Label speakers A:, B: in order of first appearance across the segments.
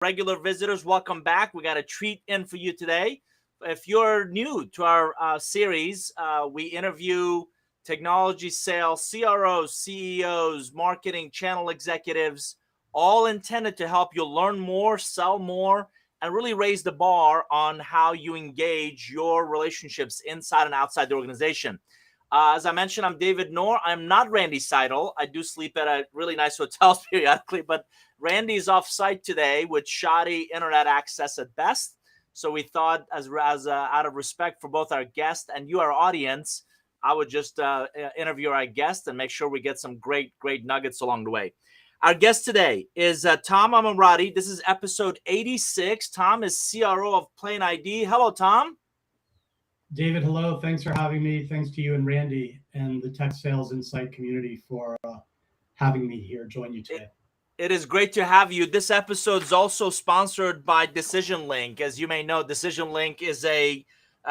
A: regular visitors, welcome back. We got a treat in for you today. If you're new to our series, we interview technology sales, CROs, CEOs, marketing, channel executives, all intended to help you learn more, sell more, and really raise the bar on how you engage your relationships inside and outside the organization. As I mentioned, I'm David Nour. I'm not Randy Seidel. I do sleep at a really nice hotels periodically, but Randy's off site today with shoddy internet access at best. So we thought, as out of respect for both our guest and you, our audience, I would just interview our guest and make sure we get some great nuggets along the way. Our guest today is Tom Ammirati. This is episode 86. Tom is CRO of PlainID. Hello, Tom.
B: David, hello. Thanks for having me. Thanks to you and Randy and the Tech Sales Insight community for having me here, join you today.
A: It is great to have you. This episode is also sponsored by Decision Link. As you may know, Decision Link is a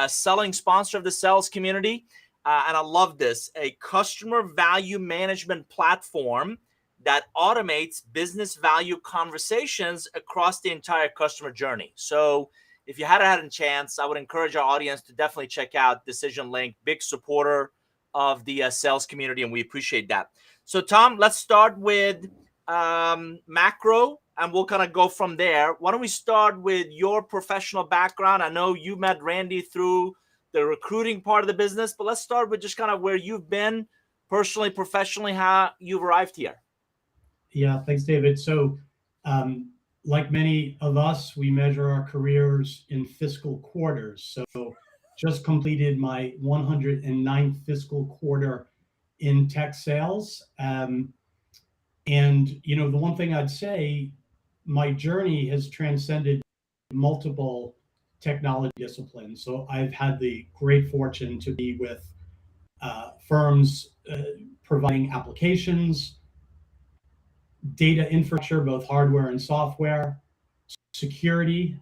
A: selling sponsor of the sales community. And I love this, a customer value management platform that automates business value conversations across the entire customer journey. So if you hadn't had a chance, I would encourage our audience to definitely check out Decision Link, big supporter of the sales community, and we appreciate that. So Tom, let's start with macro, and we'll kind of go from there. Why don't we start with your professional background? I know you met Randy through the recruiting part of the business, but let's start with just kind of where you've been personally, professionally, how you've arrived here.
B: Yeah, thanks, David. So like many of us, we measure our careers in fiscal quarters. So just completed my 109th fiscal quarter in tech sales. And, you know, the one thing I'd say, my journey has transcended multiple technology disciplines. So I've had the great fortune to be with firms providing applications, data infrastructure, both hardware and software, security,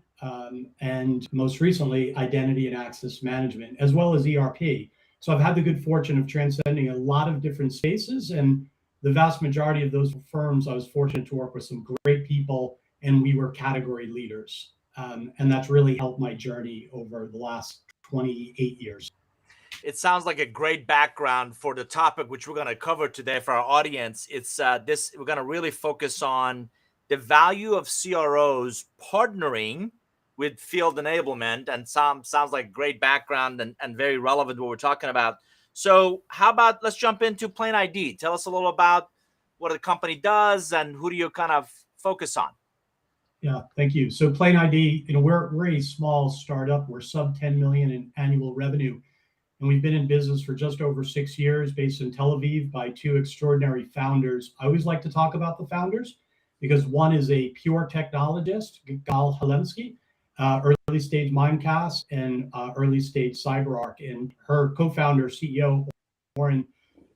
B: and most recently, identity and access management, as well as ERP. So I've had the good fortune of transcending a lot of different spaces, and the vast majority of those firms, I was fortunate to work with some great people, and we were category leaders. And that's really helped my journey over the last 28 years.
A: It sounds like a great background for the topic, which we're going to cover today for our audience. It's we're going to really focus on the value of CROs partnering with field enablement, and sounds like great background and very relevant to what we're talking about. So how about, let's jump into PlainID. Tell us a little about what the company does and who do you kind of focus on?
B: Yeah, thank you. So PlainID, you know, we're a small startup. We're sub 10 million in annual revenue. And we've been in business for just over 6 years, based in Tel Aviv by two extraordinary founders. I always like to talk about the founders because one is a pure technologist, Gal Halemsky, early stage Mimecast and early stage CyberArk. And her co-founder, CEO, Oren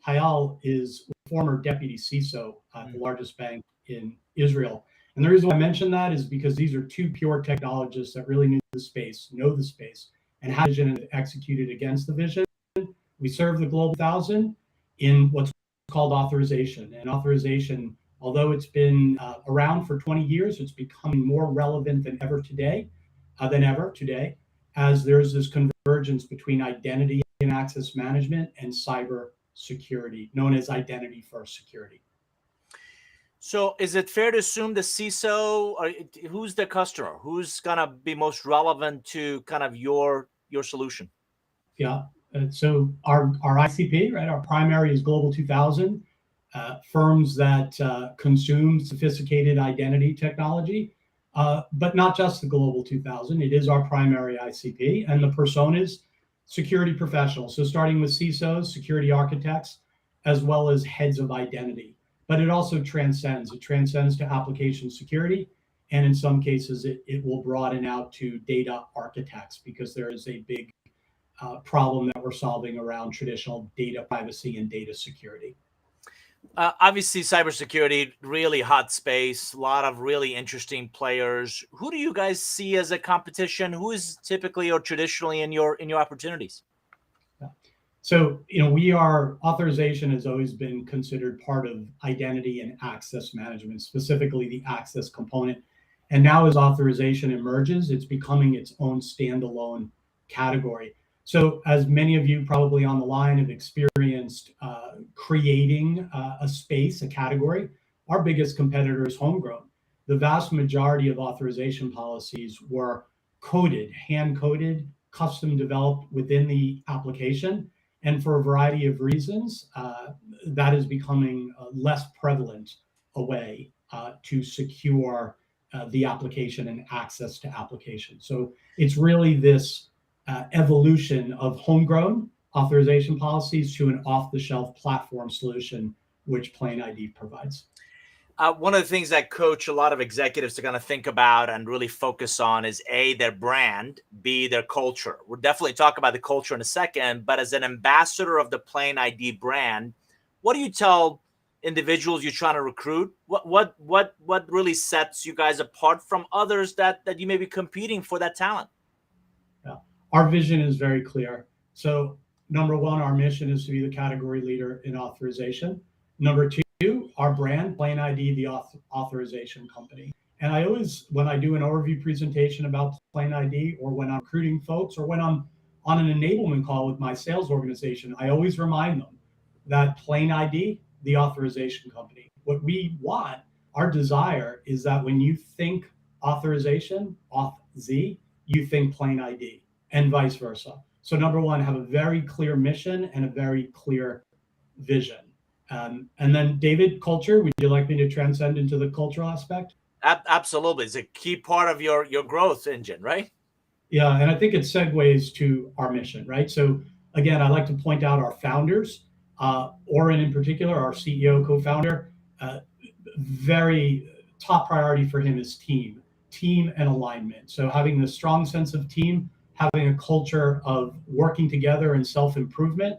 B: Hayal, is former deputy CISO at the largest bank in Israel. And the reason why I mention that is because these are two pure technologists that really know the space, and had vision and executed against the vision. We serve the Global 1000 in what's called authorization. And authorization, although it's been around for 20 years, it's becoming more relevant than ever today, as there's this convergence between identity and access management and cyber security, known as identity first security.
A: So is it fair to assume the CISO, or who's the customer? Who's going to be most relevant to kind of your solution?
B: Yeah. So our ICP, right? Our primary is Global 2000, firms that consume sophisticated identity technology, but not just the Global 2000. It is our primary ICP, and the personas, security professionals. So starting with CISOs, security architects, as well as heads of identity. But it also transcends. It transcends to application security. And in some cases, it will broaden out to data architects, because there is a big problem that we're solving around traditional data privacy and data security.
A: Obviously, cybersecurity, really hot space, a lot of really interesting players. Who do you guys see as a competition? Who is typically or traditionally in your opportunities?
B: Yeah. So, you know, authorization has always been considered part of identity and access management, specifically the access component. And now as authorization emerges, it's becoming its own standalone category. So as many of you probably on the line have experienced creating a space, a category, our biggest competitor is homegrown. The vast majority of authorization policies were coded, hand-coded, custom developed within the application. And for a variety of reasons, that is becoming less prevalent a way to secure the application and access to application. So it's really this evolution of homegrown authorization policies to an off-the-shelf platform solution, which PlainID provides.
A: One of the things that coach a lot of executives are going to think about and really focus on is A, their brand, B, their culture. We'll definitely talk about the culture in a second, but as an ambassador of the PlainID brand, what do you tell individuals you're trying to recruit? What really sets you guys apart from others that you may be competing for that talent?
B: Yeah. Our vision is very clear. So number one, our mission is to be the category leader in authorization. Number two, our brand, PlainID, the authorization company. And I always, when I do an overview presentation about PlainID, or when I'm recruiting folks, or when I'm on an enablement call with my sales organization, I always remind them that PlainID, the authorization company. What we want, our desire is that when you think authorization, auth-Z, you think PlainID, and vice versa. So number one, have a very clear mission and a very clear vision. And then David, culture, would you like me to transcend into the cultural aspect?
A: Absolutely. It's a key part of your growth engine, right?
B: Yeah, and I think it segues to our mission, right? So again, I like to point out our founders, Oren in particular, our CEO, co-founder, very top priority for him is team and alignment. So having the strong sense of team, having a culture of working together and self-improvement,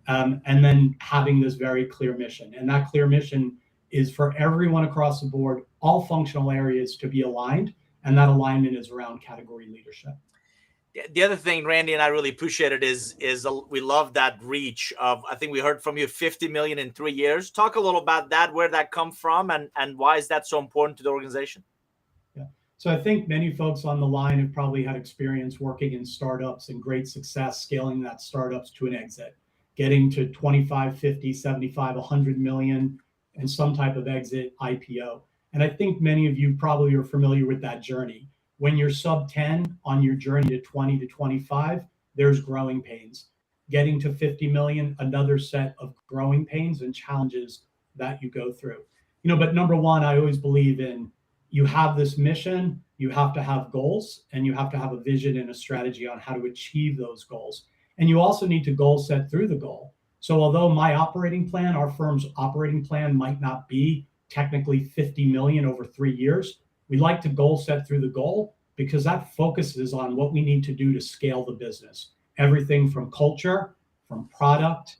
B: and then having this very clear mission. And that clear mission is for everyone across the board, all functional areas to be aligned. And that alignment is around category leadership.
A: The other thing, Randy, and I really appreciate it is we love that reach of, I think we heard from you, 50 million in 3 years. Talk a little about that, where that come from, and why is that so important to the organization?
B: Yeah. So I think many folks on the line have probably had experience working in startups and great success scaling that startups to an exit, getting to 25, 50, 75, 100 million, and some type of exit IPO. And I think many of you probably are familiar with that journey. When you're sub 10 on your journey to 20 to 25, there's growing pains. Getting to 50 million, another set of growing pains and challenges that you go through. But number one, I always believe in, you have this mission, you have to have goals, and you have to have a vision and a strategy on how to achieve those goals. And you also need to goal set through the goal. So although my operating plan, our firm's operating plan, might not be technically 50 million over 3 years, we like to goal set through the goal because that focuses on what we need to do to scale the business. Everything from culture, from product,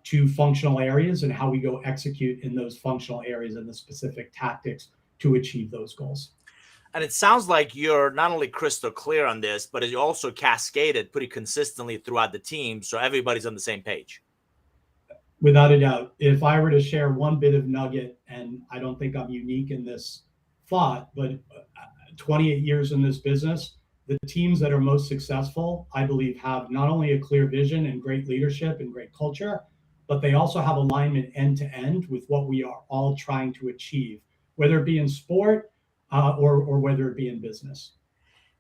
B: to functional areas, and how we go execute in those functional areas and the specific tactics to achieve those goals.
A: And it sounds like you're not only crystal clear on this, but you also cascaded pretty consistently throughout the team, so everybody's on the same page.
B: Without a doubt. If I were to share one bit of nugget, and I don't think I'm unique in this thought, but 28 years in this business, the teams that are most successful, I believe, have not only a clear vision and great leadership and great culture, but they also have alignment end to end with what we are all trying to achieve, whether it be in sport or whether it be in business.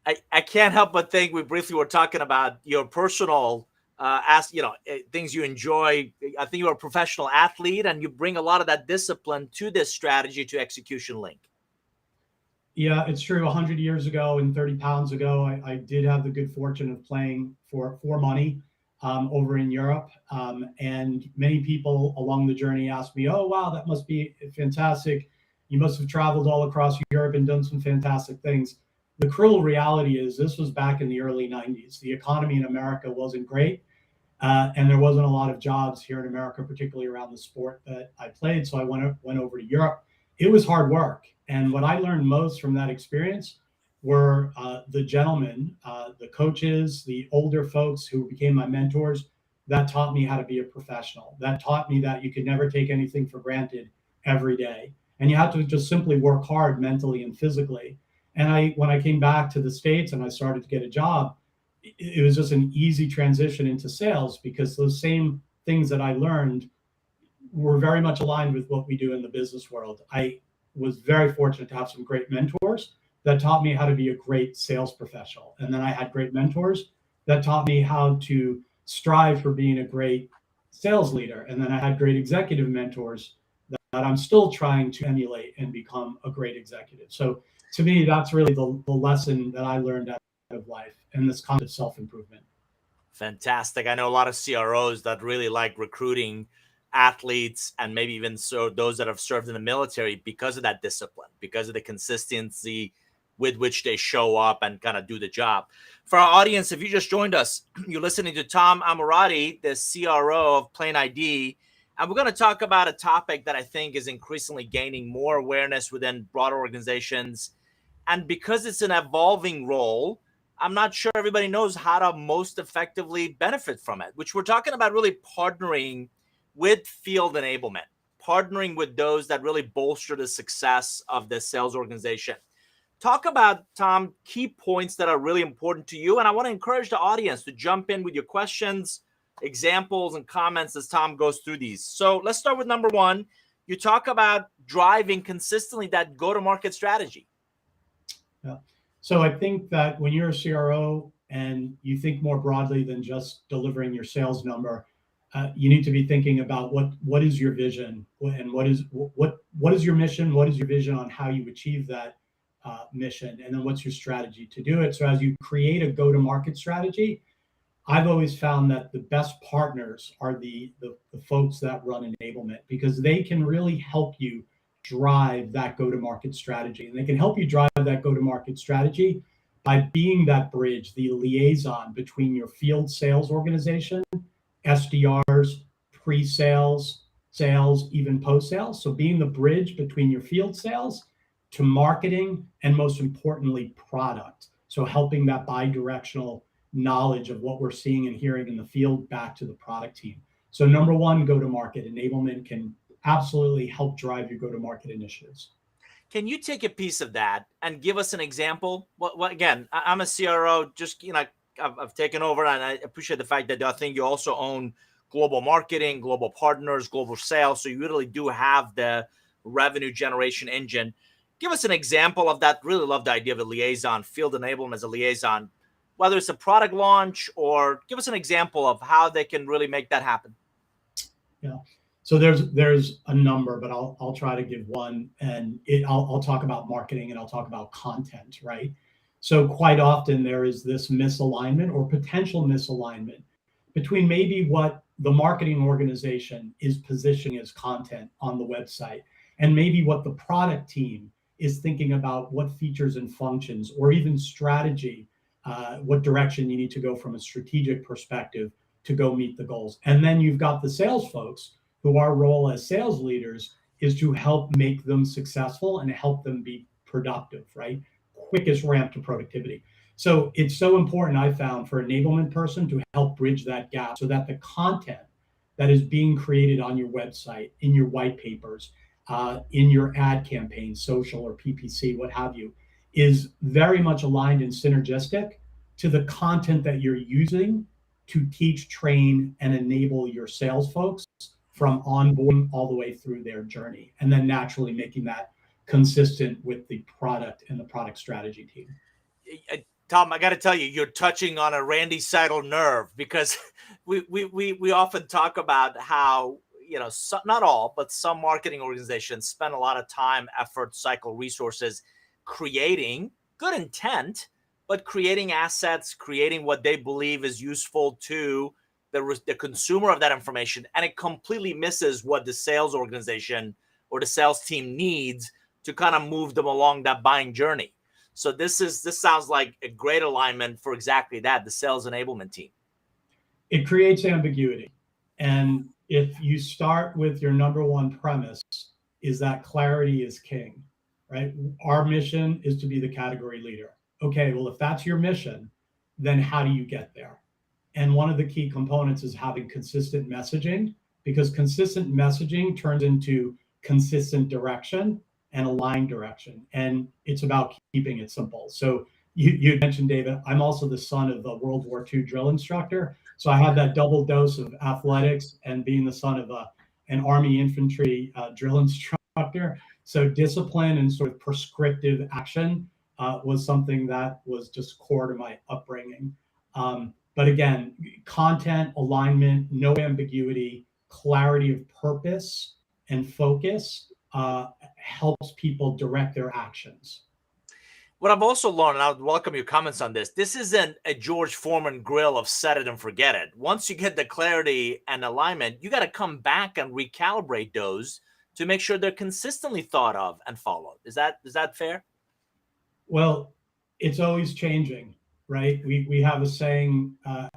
A: I can't help but think, we briefly were talking about your personal things you enjoy. I think you're a professional athlete, and you bring a lot of that discipline to this strategy to execution link.
B: Yeah, it's true. 100 years ago and 30 pounds ago, I did have the good fortune of playing for money over in Europe. And many people along the journey asked me, oh, wow, that must be fantastic. You must have traveled all across Europe and done some fantastic things. The cruel reality is this was back in the early 90s. The economy in America wasn't great. And there wasn't a lot of jobs here in America, particularly around the sport that I played. So I went over to Europe. It was hard work. And what I learned most from that experience were the gentlemen, the coaches, the older folks who became my mentors, that taught me how to be a professional. That taught me that you could never take anything for granted every day. And you have to just simply work hard mentally and physically. And when I came back to the States and I started to get a job, it was just an easy transition into sales because those same things that I learned were very much aligned with what we do in the business world. I was very fortunate to have some great mentors that taught me how to be a great sales professional. And then I had great mentors that taught me how to strive for being a great sales leader. And then I had great executive mentors that I'm still trying to emulate and become a great executive. So to me, that's really the lesson that I learned out of life and this concept of self-improvement.
A: Fantastic. I know a lot of CROs that really like recruiting athletes and maybe even so those that have served in the military because of that discipline, because of the consistency with which they show up and kind of do the job. For our audience, if you just joined us, you're listening to Tom Ammirati, the CRO of PlainID, and we're going to talk about a topic that I think is increasingly gaining more awareness within broader organizations. And because it's an evolving role, I'm not sure everybody knows how to most effectively benefit from it, which we're talking about really partnering with field enablement, partnering with those that really bolster the success of the sales organization. Talk about, Tom, key points that are really important to you. And I want to encourage the audience to jump in with your questions, examples, and comments as Tom goes through these. So let's start with number one. You talk about driving consistently that go-to-market strategy.
B: Yeah. So I think that when you're a CRO and you think more broadly than just delivering your sales number, you need to be thinking about what is your vision and what is your mission, what is your vision on how you achieve that mission, and then what's your strategy to do it. So as you create a go-to-market strategy, I've always found that the best partners are the folks that run enablement, because they can really help you drive that go-to-market strategy. And they can help you drive that go-to-market strategy by being that bridge, the liaison between your field sales organization, SDRs, pre-sales, sales, even post-sales. So being the bridge between your field sales to marketing and, most importantly, product. So helping that bi-directional knowledge of what we're seeing and hearing in the field back to the product team. So number one, go-to-market enablement can absolutely help drive your go-to-market initiatives.
A: Can you take a piece of that and give us an example? Well, again, I'm a CRO, just, I've taken over, and I appreciate the fact that I think you also own global marketing, global partners, global sales. So you really do have the revenue generation engine. Give us an example of that. Really love the idea of a liaison, field enablement as a liaison, whether it's a product launch, or give us an example of how they can really make that happen.
B: Yeah. So there's a number, but I'll try to give one, and I'll talk about marketing and I'll talk about content, right? So quite often there is this misalignment or potential misalignment between maybe what the marketing organization is positioning as content on the website and maybe what the product team is thinking about, what features and functions, or even strategy, what direction you need to go from a strategic perspective to go meet the goals. And then you've got the sales folks, who our role as sales leaders is to help make them successful and help them be productive, right? Quickest ramp to productivity. So it's so important, I found, for an enablement person to help bridge that gap so that the content that is being created on your website, in your white papers, in your ad campaigns, social or PPC, what have you, is very much aligned and synergistic to the content that you're using to teach, train, and enable your sales folks from onboarding all the way through their journey, and then naturally making that consistent with the product and the product strategy team.
A: Tom, I got to tell you, you're touching on a Randy Seidel nerve, because we often talk about how, not all, but some marketing organizations spend a lot of time, effort, cycle, resources creating good intent, but creating assets, creating what they believe is useful to the consumer of that information, and it completely misses what the sales organization or the sales team needs to kind of move them along that buying journey. So this sounds like a great alignment for exactly that, the sales enablement team.
B: It creates ambiguity. And if you start with your number one premise is that clarity is king, right? Our mission is to be the category leader. Okay, well, if that's your mission, then how do you get there? And one of the key components is having consistent messaging, because consistent messaging turns into consistent direction, and aligned direction. And it's about keeping it simple. So you mentioned, David, I'm also the son of a World War II drill instructor. So I had that double dose of athletics and being the son of an Army infantry drill instructor. So discipline and sort of prescriptive action was something that was just core to my upbringing. But again, content, alignment, no ambiguity, clarity of purpose and focus helps people direct their actions.
A: What I've also learned, and I would welcome your comments on this, this isn't a George Foreman grill of set it and forget it. Once you get the clarity and alignment, you got to come back and recalibrate those to make sure they're consistently thought of and followed. Is that fair?
B: Well, it's always changing, right? We have a saying, I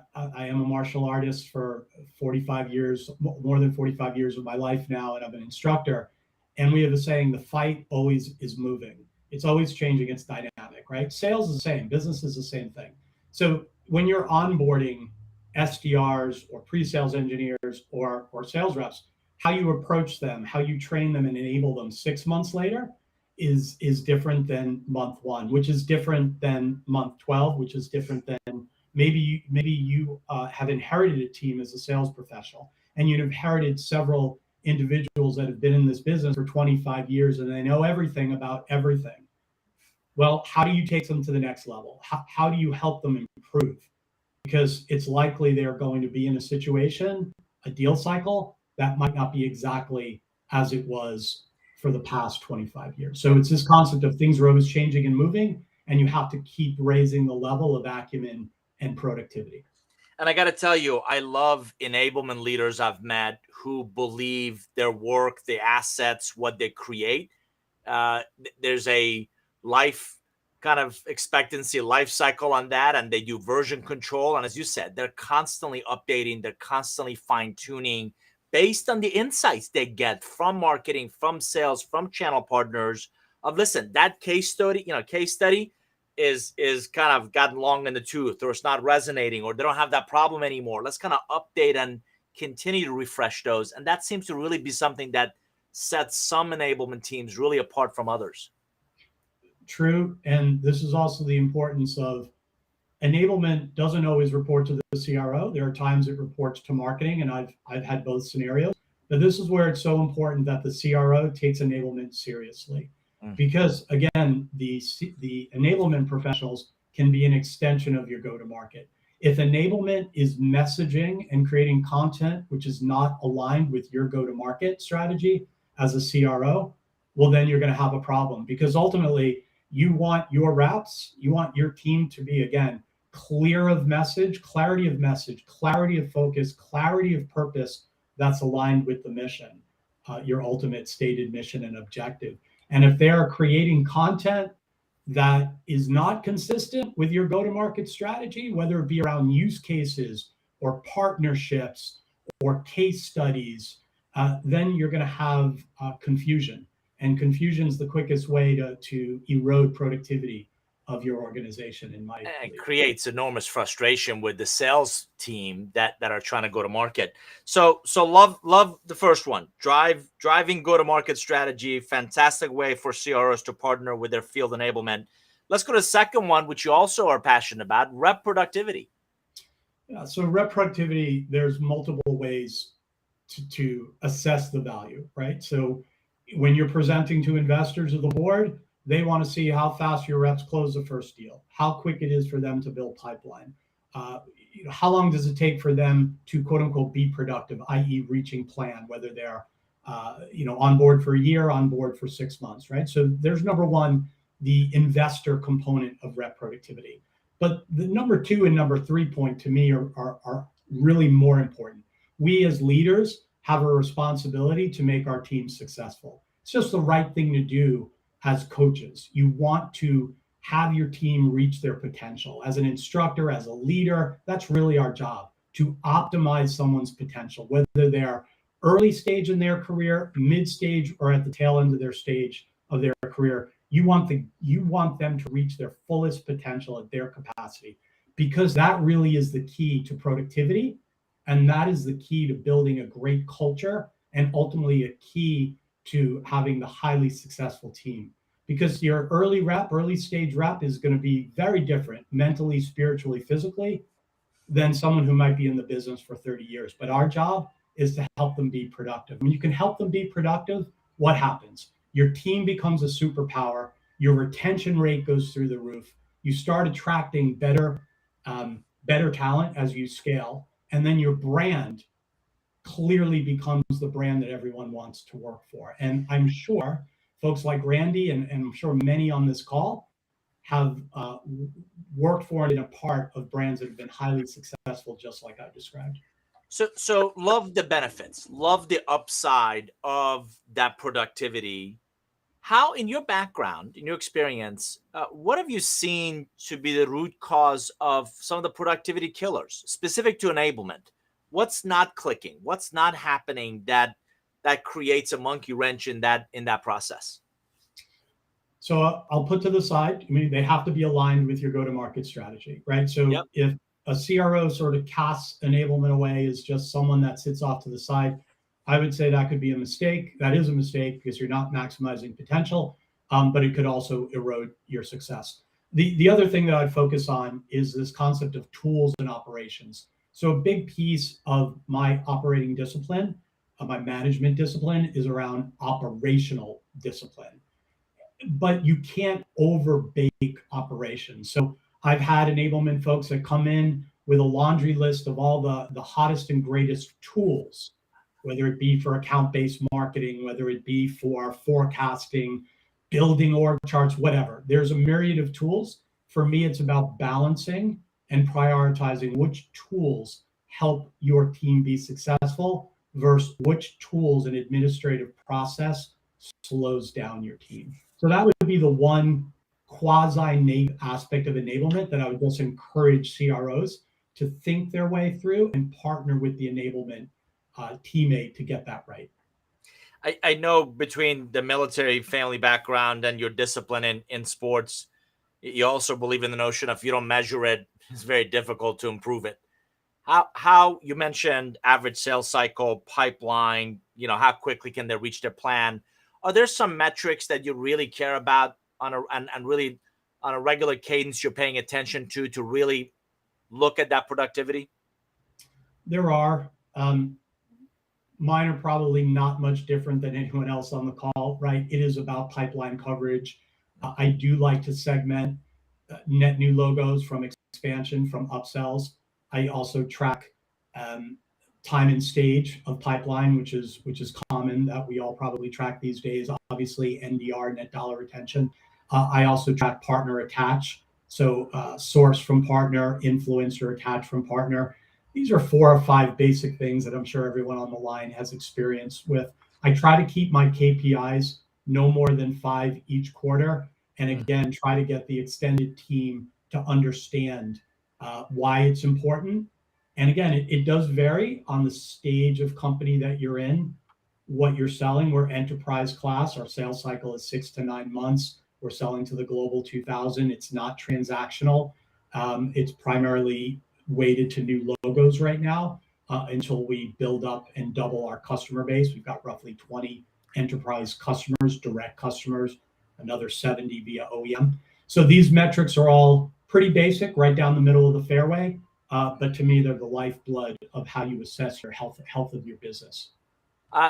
B: am a martial artist for 45 years, more than 45 years of my life now, and I'm an instructor. And we have a saying, the fight always is moving. It's always changing, it's dynamic, right? Sales is the same, business is the same thing. So when you're onboarding SDRs or pre-sales engineers or sales reps, how you approach them, how you train them and enable them 6 months later is different than month 1, which is different than month 12, which is different than maybe you have inherited a team as a sales professional and you've inherited several individuals that have been in this business for 25 years and they know everything about everything. Well, how do you take them to the next level? How do you help them improve? Because it's likely they're going to be in a situation, a deal cycle, that might not be exactly as it was for the past 25 years. So it's this concept of things are always changing and moving, and you have to keep raising the level of acumen and productivity.
A: And I got to tell you, I love enablement leaders I've met who believe their work, the assets, what they create. There's a life kind of expectancy, life cycle on that, and they do version control. And as you said, they're constantly updating, they're constantly fine tuning based on the insights they get from marketing, from sales, from channel partners. Listen, that case study is kind of gotten long in the tooth, or it's not resonating, or they don't have that problem anymore. Let's kind of update and continue to refresh those. And that seems to really be something that sets some enablement teams really apart from others.
B: True. And this is also the importance of enablement doesn't always report to the CRO. There are times it reports to marketing, and I've had both scenarios. But this is where it's so important that the CRO takes enablement seriously. Because again, the enablement professionals can be an extension of your go-to-market. If enablement is messaging and creating content which is not aligned with your go-to-market strategy as a CRO, well, then you're going to have a problem, because ultimately you want your reps, you want your team to be, again, clear of message, clarity of focus, clarity of purpose that's aligned with the mission, your ultimate stated mission and objective. And if they are creating content that is not consistent with your go-to-market strategy, whether it be around use cases or partnerships or case studies, then you're going to have confusion. And confusion is the quickest way to erode productivity of your organization, in my opinion.
A: It creates enormous frustration with the sales team that are trying to go to market. So love the first one. Driving go-to-market strategy, fantastic way for CROs to partner with their field enablement. Let's go to the second one, which you also are passionate about, rep productivity.
B: Yeah, so rep productivity, there's multiple ways to assess the value, right? So when you're presenting to investors or the board, they want to see how fast your reps close the first deal, how quick it is for them to build pipeline, how long does it take for them to quote unquote be productive, i.e. reaching plan, whether they're on board for a year, on board for 6 months, right? So there's number one, the investor component of rep productivity. But the number 2 and number 3 point to me are really more important. We as leaders have a responsibility to make our team successful. It's just the right thing to do as coaches. You want to have your team reach their potential. As an instructor, as a leader, that's really our job, to optimize someone's potential, whether they're early stage in their career, mid stage, or at the tail end of their stage of their career. You want them to reach their fullest potential at their capacity, because that really is the key to productivity. And that is the key to building a great culture, and ultimately a key to having the highly successful team, because your early stage rep is going to be very different mentally, spiritually, physically than someone who might be in the business for 30 years. But our job is to help them be productive. When you can help them be productive, what happens? Your team becomes a superpower. Your retention rate goes through the roof. You start attracting better talent as you scale, and then your brand clearly becomes the brand that everyone wants to work for. And I'm sure folks like Randy, and I'm sure many on this call, have worked for and been a part of brands that have been highly successful, just like I described.
A: So love the benefits, love the upside of that productivity. How, in your background, in your experience, what have you seen to be the root cause of some of the productivity killers, specific to enablement? What's not clicking? What's not happening that creates a monkey wrench in that process?
B: So I'll put to the side, I mean, they have to be aligned with your go-to-market strategy, right? So
A: Yep.
B: if a CRO sort of casts enablement away as just someone that sits off to the side, I would say that could be a mistake. That is a mistake because you're not maximizing potential, but it could also erode your success. The other thing that I'd focus on is this concept of tools and operations. So a big piece of my operating discipline, my management discipline, is around operational discipline. But you can't overbake operations. So I've had enablement folks that come in with a laundry list of all the hottest and greatest tools, whether it be for account-based marketing, whether it be for forecasting, building org charts, whatever. There's a myriad of tools. For me, it's about balancing and prioritizing which tools help your team be successful versus which tools and administrative process slows down your team. So that would be the one quasi-native aspect of enablement that I would just encourage CROs to think their way through and partner with the enablement teammate to get that right.
A: I know between the military family background and your discipline in sports, you also believe in the notion of if you don't measure it, it's very difficult to improve it. How you mentioned average sales cycle, pipeline, how quickly can they reach their plan? Are there some metrics that you really care about and really on a regular cadence you're paying attention to really look at that productivity?
B: There are. Mine are probably not much different than anyone else on the call, right? It is about pipeline coverage. I do like to segment net new logos from expansion, from upsells. I also track time and stage of pipeline, which is common that we all probably track these days. Obviously, NDR, net dollar retention. I also track partner attach. So source from partner, influencer attach from partner. These are 4 or 5 basic things that I'm sure everyone on the line has experience with. I try to keep my KPIs no more than 5 each quarter. And again, try to get the extended team to understand why it's important. And again, it does vary on the stage of company that you're in, what you're selling. We're enterprise class. Our sales cycle is 6 to 9 months. We're selling to the global 2000. It's not transactional. It's primarily weighted to new logos right now until we build up and double our customer base. We've got roughly 20 enterprise customers, direct customers, another 70 via OEM. So these metrics are all pretty basic, right down the middle of the fairway. But to me, they're the lifeblood of how you assess your health of your business.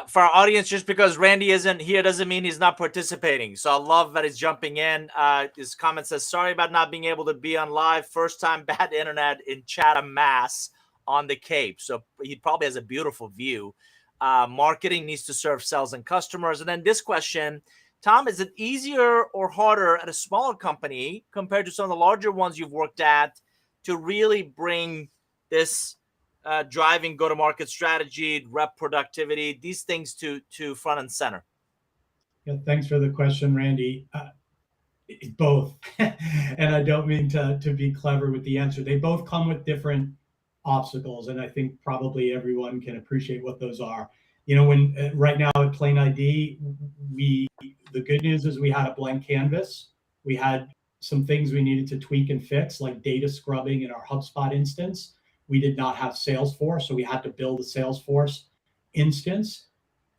A: For our audience, just because Randy isn't here doesn't mean he's not participating. So I love that he's jumping in. His comment says, sorry about not being able to be on live. First time bad internet in Chatham, Mass on the Cape. So he probably has a beautiful view. Marketing needs to serve sales and customers. And then this question, Tom, is it easier or harder at a smaller company compared to some of the larger ones you've worked at to really bring this driving go-to-market strategy, rep productivity, these things to front and center?
B: Yeah, thanks for the question, Randy. Both. And I don't mean to be clever with the answer. They both come with different obstacles, and I think probably everyone can appreciate what those are. When right now at PlainID, the good news is we had a blank canvas. We had some things we needed to tweak and fix, like data scrubbing in our HubSpot instance. We did not have Salesforce, so we had to build a Salesforce instance.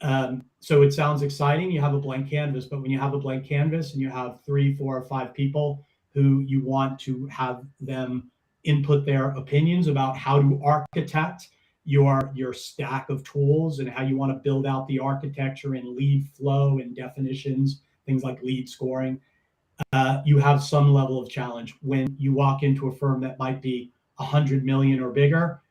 B: So it sounds exciting. You have a blank canvas, but when you have a blank canvas and you have 3, 4, or 5 people who you want to have them input their opinions about how to architect your stack of tools and how you want to build out the architecture and lead flow and definitions, things like lead scoring, you have some level of challenge. When you walk into a firm that might be 100 million or bigger,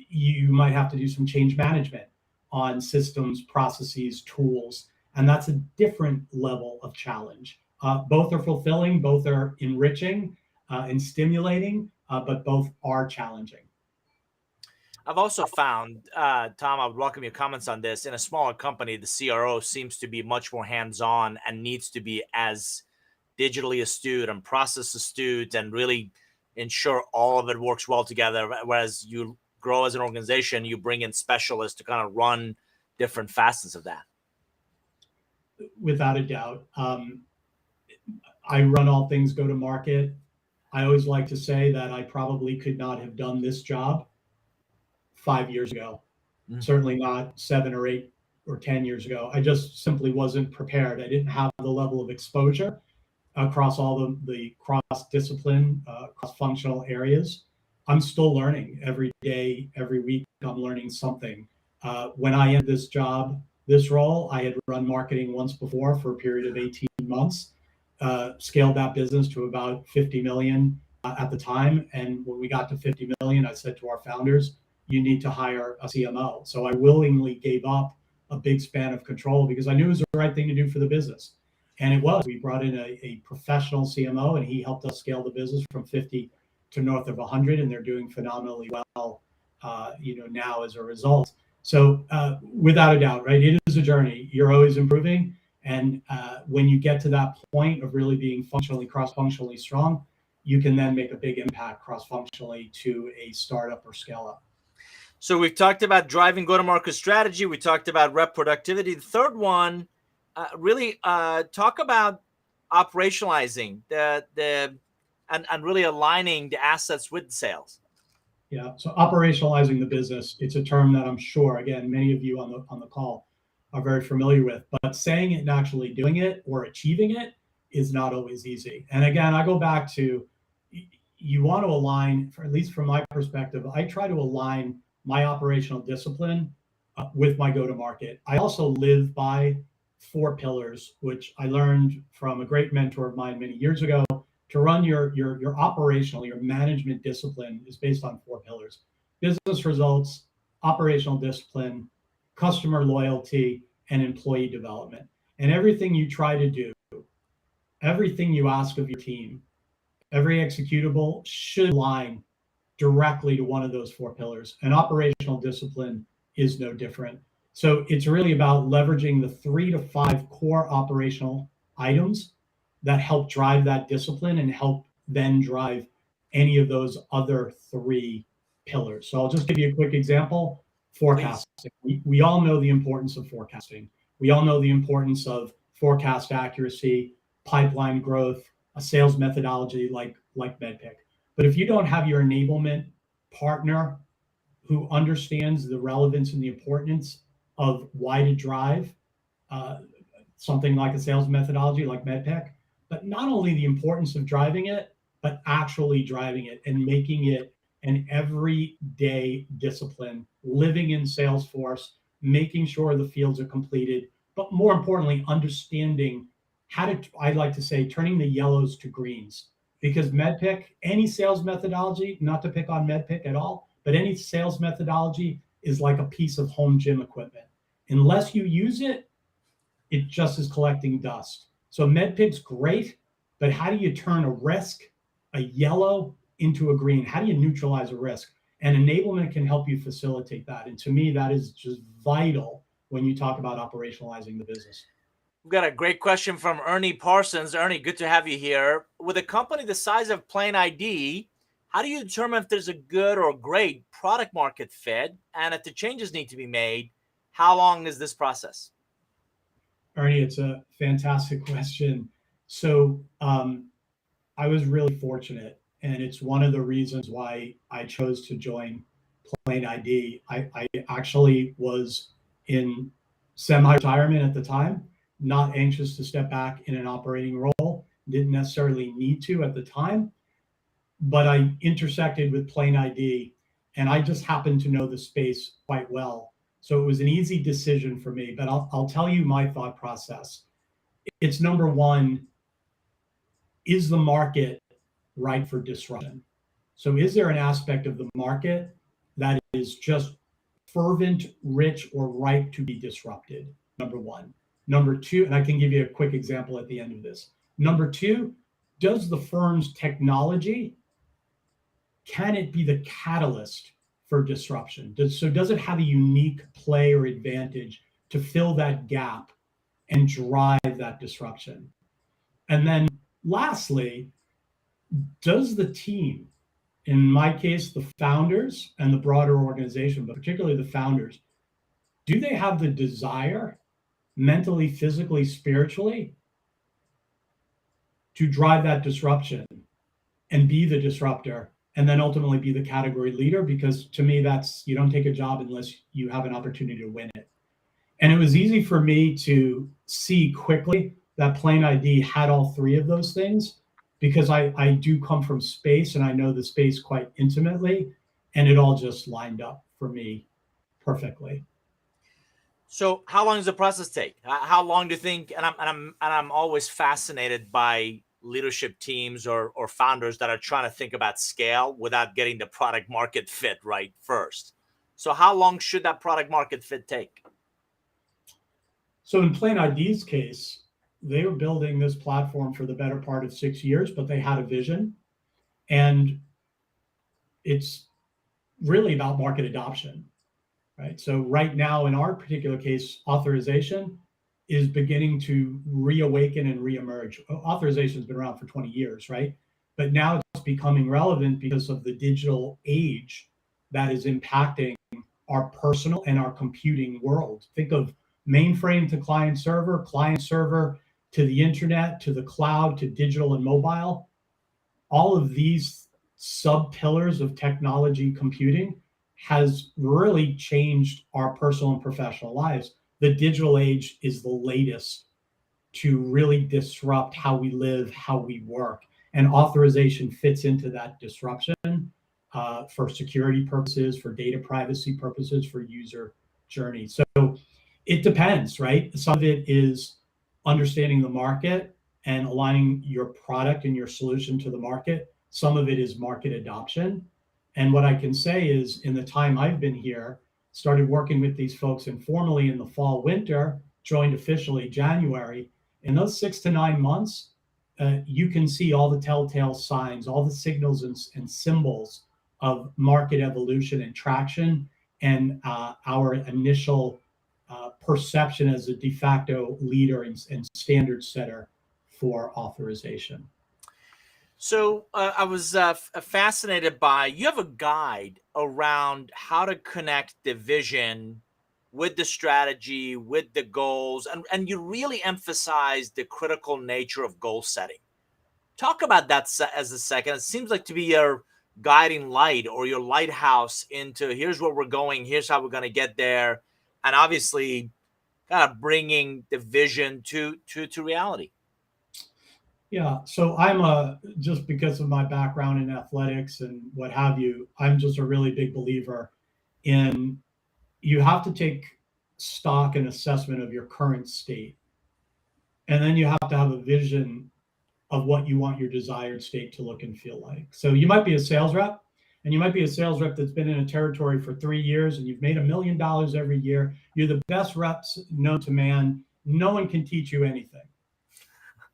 B: you might have to do some change management on systems, processes, tools, and that's a different level of challenge. Both are fulfilling, both are enriching and stimulating, but both are challenging.
A: I've also found, Tom, I would welcome your comments on this. In a smaller company, the CRO seems to be much more hands-on and needs to be as digitally astute and process astute and really ensure all of it works well together. Whereas you grow as an organization, you bring in specialists to kind of run different facets of that.
B: Without a doubt. I run all things go to market. I always like to say that I probably could not have done this job 5 years ago, certainly not 7 or 8 or 10 years ago. I just simply wasn't prepared. I didn't have the level of exposure across all the cross-discipline, cross-functional areas. I'm still learning every day, every week. I'm learning something. When I entered this job, this role, I had run marketing once before for a period of 18 months, scaled that business to about 50 million at the time. And when we got to 50 million, I said to our founders, you need to hire a CMO. So I willingly gave up a big span of control because I knew it was the right thing to do for the business. And it was. We brought in a professional CMO, and he helped us scale the business from 50 to north of 100, and they're doing phenomenally well, now as a result. So without a doubt, right, it is a journey. You're always improving, and when you get to that point of really being cross-functionally strong, you can then make a big impact cross-functionally to a startup or scale-up.
A: So we've talked about driving go-to-market strategy. We talked about rep productivity. The third one, really talk about operationalizing and really aligning the assets with sales.
B: Yeah, so operationalizing the business, it's a term that I'm sure, again, many of you on the call are very familiar with, but saying it and actually doing it or achieving it is not always easy. And again, I go back to, you want to align, at least from my perspective, I try to align my operational discipline with my go-to-market. I also live by 4 pillars, which I learned from a great mentor of mine many years ago. To run your operational, your management discipline is based on 4 pillars: business results, operational discipline, customer loyalty, and employee development. And everything you try to do, everything you ask of your team, every executable should align directly to one of those 4 pillars. And operational discipline is no different. So it's really about leveraging the 3 to 5 core operational items that help drive that discipline and help then drive any of those other 3 pillars. So I'll just give you a quick example. Forecasting. We all know the importance of forecasting. We all know the importance of forecast accuracy, pipeline growth, a sales methodology like MedPick. But if you don't have your enablement partner who understands the relevance and the importance of why to drive something like a sales methodology like MedPick, but not only the importance of driving it, but actually driving it and making it an everyday discipline, living in Salesforce, making sure the fields are completed, but more importantly, understanding how to, I like to say, turning the yellows to greens. Because MedPick, any sales methodology, not to pick on MedPick at all, but any sales methodology is like a piece of home gym equipment. Unless you use it, it just is collecting dust. So MedPick's great, but how do you turn a risk, a yellow, into a green? How do you neutralize a risk? And enablement can help you facilitate that. And to me, that is just vital when you talk about operationalizing the business.
A: We've got a great question from Ernie Parsons. Ernie, good to have you here. With a company the size of PlainID, how do you determine if there's a good or great product market fit? And if the changes need to be made, how long is this process?
B: Ernie, it's a fantastic question. So I was really fortunate, and it's one of the reasons why I chose to join PlainID. I actually was in semi-retirement at the time, not anxious to step back in an operating role, didn't necessarily need to at the time, but I intersected with PlainID, and I just happened to know the space quite well. So it was an easy decision for me, but I'll tell you my thought process. It's number one, is the market ripe for disruption? So is there an aspect of the market that is just fervent, rich, or ripe to be disrupted? Number one. Number two, and I can give you a quick example at the end of this. Number two, does the firm's technology, can it be the catalyst for disruption? Does it have a unique play or advantage to fill that gap and drive that disruption? And then lastly, does the team, in my case, the founders and the broader organization, but particularly the founders, do they have the desire, mentally, physically, spiritually, to drive that disruption and be the disruptor and then ultimately be the category leader? Because to me, that's, you don't take a job unless you have an opportunity to win it. And it was easy for me to see quickly that PlainID had all three of those things, because I do come from space and I know the space quite intimately, and it all just lined up for me perfectly.
A: So how long does the process take? How long do you think, and I'm always fascinated by leadership teams or founders that are trying to think about scale without getting the product market fit right first. So how long should that product market fit take?
B: So in PlainID's case, they were building this platform for the better part of 6 years, but they had a vision, and it's really about market adoption, right? So right now, in our particular case, authorization is beginning to reawaken and reemerge. Authorization has been around for 20 years, right? But now it's becoming relevant because of the digital age that is impacting our personal and our computing world. Think of mainframe to client server to the internet, to the cloud, to digital and mobile. All of these sub pillars of technology computing has really changed our personal and professional lives. The digital age is the latest to really disrupt how we live, how we work. And authorization fits into that disruption for security purposes, for data privacy purposes, for user journey. So it depends, right? Some of it is understanding the market and aligning your product and your solution to the market. Some of it is market adoption. And what I can say is, in the time I've been here, started working with these folks informally in the fall, winter, joined officially January. In those 6 to 9 months, you can see all the telltale signs, all the signals and symbols of market evolution and traction, and our initial perception as a de facto leader and standard setter for authorization.
A: So I was fascinated by, you have a guide around how to connect the vision with the strategy, with the goals, and you really emphasize the critical nature of goal setting. Talk about that as a second. It seems like to be your guiding light or your lighthouse into, here's where we're going, here's how we're going to get there, and obviously kind of bringing the vision to reality.
B: Yeah, so just because of my background in athletics and what have you, I'm just a really big believer in, you have to take stock and assessment of your current state. And then you have to have a vision of what you want your desired state to look and feel like. So you might be a sales rep, and you might be a sales rep that's been in a territory for 3 years, and you've made $1 million every year. You're the best reps known to man. No one can teach you anything.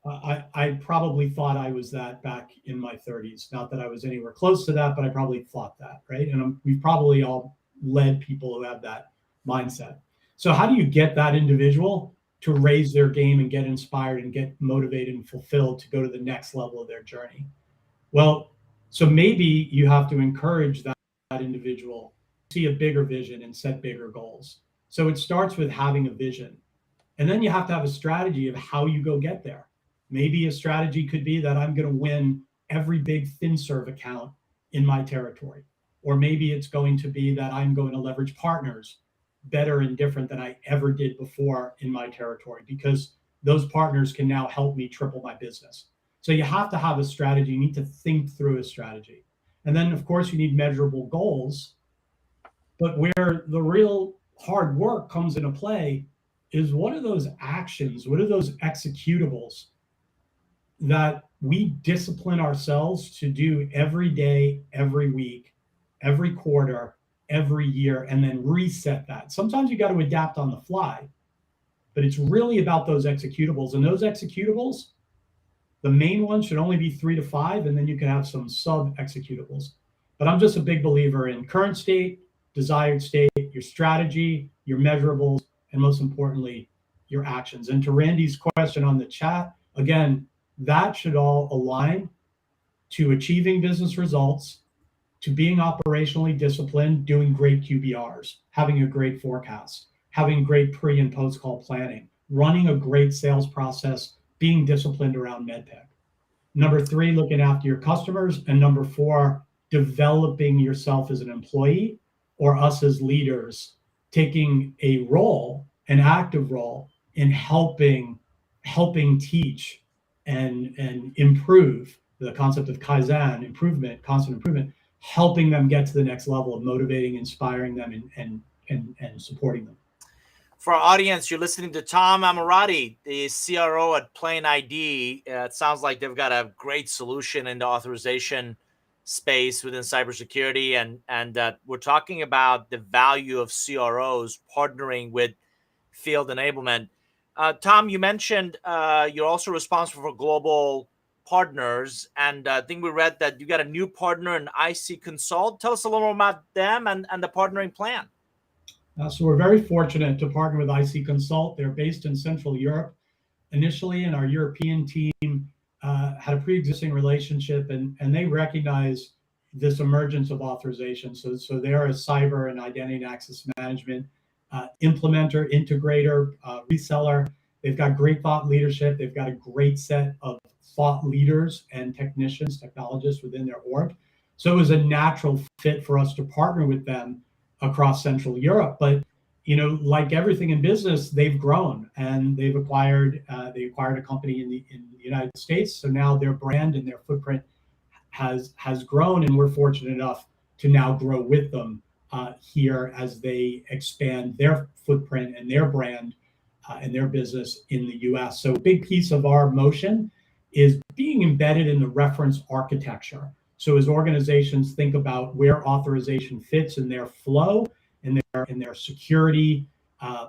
B: I probably thought I was that back in my 30s. Not that I was anywhere close to that, but I probably thought that, right? And we've probably all led people who have that mindset. So how do you get that individual to raise their game and get inspired and get motivated and fulfilled to go to the next level of their journey? Well, so maybe you have to encourage that individual to see a bigger vision and set bigger goals. So it starts with having a vision. And then you have to have a strategy of how you go get there. Maybe a strategy could be that I'm going to win every big FinServ account in my territory. Or maybe it's going to be that I'm going to leverage partners better and different than I ever did before in my territory, because those partners can now help me triple my business. So you have to have a strategy. You need to think through a strategy. And then, of course, you need measurable goals. But where the real hard work comes into play is, what are those actions? What are those executables that we discipline ourselves to do every day, every week, every quarter, every year, and then reset that? Sometimes you got to adapt on the fly, but it's really about those executables. And those executables, the main ones should only be 3 to 5, and then you can have some sub executables. But I'm just a big believer in current state, desired state, your strategy, your measurables, and most importantly, your actions. And to Randy's question on the chat, again, that should all align to achieving business results, to being operationally disciplined, doing great QBRs, having a great forecast, having great pre and post call planning, running a great sales process, being disciplined around MedPIC. Number 3, looking after your customers. And number 4, developing yourself as an employee, or us as leaders, taking a role, an active role in helping teach and improve the concept of Kaizen, improvement, constant improvement, helping them get to the next level of motivating, inspiring them, and supporting them.
A: For our audience, you're listening to Tom Ammirati, the CRO at PlainID. It sounds like they've got a great solution in the authorization space within cybersecurity, and we're talking about the value of CROs partnering with field enablement. Tom, you mentioned you're also responsible for global partners, and I think we read that you got a new partner in IC Consult. Tell us a little more about them and the partnering plan.
B: So we're very fortunate to partner with IC Consult. They're based in Central Europe initially, and our European team had a pre-existing relationship, and they recognize this emergence of authorization. So they're a cyber and identity and access management implementer, integrator, reseller. They've got great thought leadership. They've got a great set of thought leaders and technicians, technologists within their org. So it was a natural fit for us to partner with them across Central Europe. But like everything in business, they've grown, and they've acquired a company in the United States. So now their brand and their footprint has grown, and we're fortunate enough to now grow with them here as they expand their footprint and their brand and their business in the US. So a big piece of our motion is being embedded in the reference architecture. So as organizations think about where authorization fits in their flow, in their security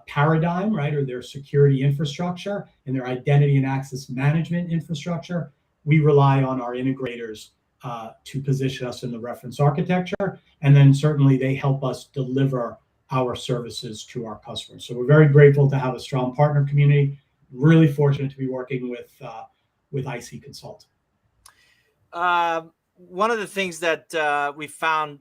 B: paradigm, right, or their security infrastructure, and their identity and access management infrastructure, we rely on our integrators to position us in the reference architecture. And then certainly they help us deliver our services to our customers. So we're very grateful to have a strong partner community. Really fortunate to be working with IC Consult.
A: One of the things that we found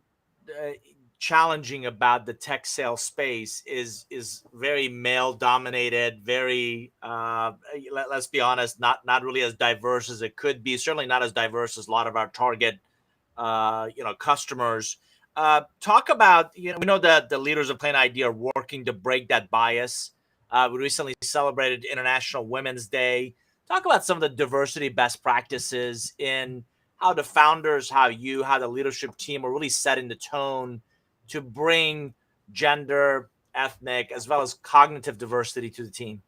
A: challenging about the tech sales space is very male dominated, very let's be honest, not really as diverse as it could be, certainly not as diverse as a lot of our target customers. Talk about, we know that the leaders of PlainID are working to break that bias. We recently celebrated International Women's Day. Talk about some of the diversity best practices in how the founders, how the leadership team are really setting the tone to bring gender, ethnic, as well as cognitive diversity to the team.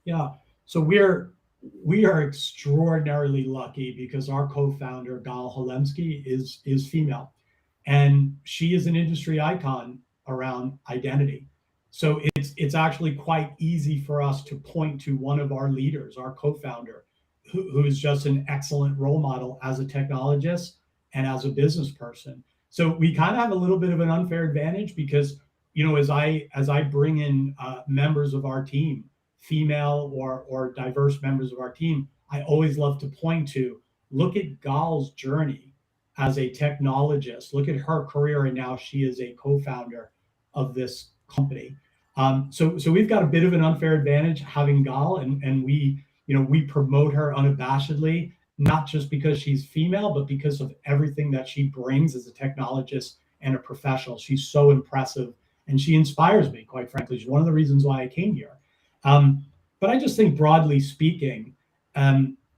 B: Yeah, so we are extraordinarily lucky because our co-founder Gal Halemsky is female, and she is an industry icon around identity. So it's actually quite easy for us to point to one of our leaders, our co-founder, who is just an excellent role model as a technologist and as a business person. So we kind of have a little bit of an unfair advantage because, as I bring in members of our team, female or diverse members of our team, I always love to point to, look at Gal's journey as a technologist. Look at her career, and now she is a co-founder of this company. So we've got a bit of an unfair advantage having Gal, and we promote her unabashedly, not just because she's female, but because of everything that she brings as a technologist and a professional. She's so impressive And she inspires me, quite frankly. She's one of the reasons why I came here. But I just think broadly speaking,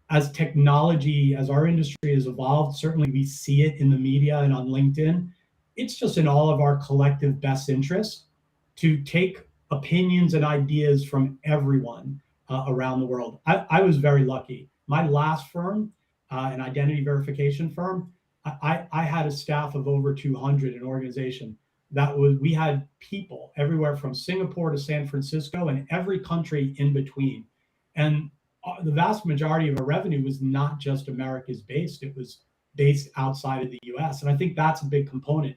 B: as technology, as our industry has evolved, certainly we see it in the media and on LinkedIn. It's just in all of our collective best interest to take opinions and ideas from everyone around the world. I was very lucky. My last firm, an identity verification firm, I had a staff of over 200, an organization we had people everywhere from Singapore to San Francisco and every country in between. And the vast majority of our revenue was not just America's based, it was based outside of the US. And I think that's a big component,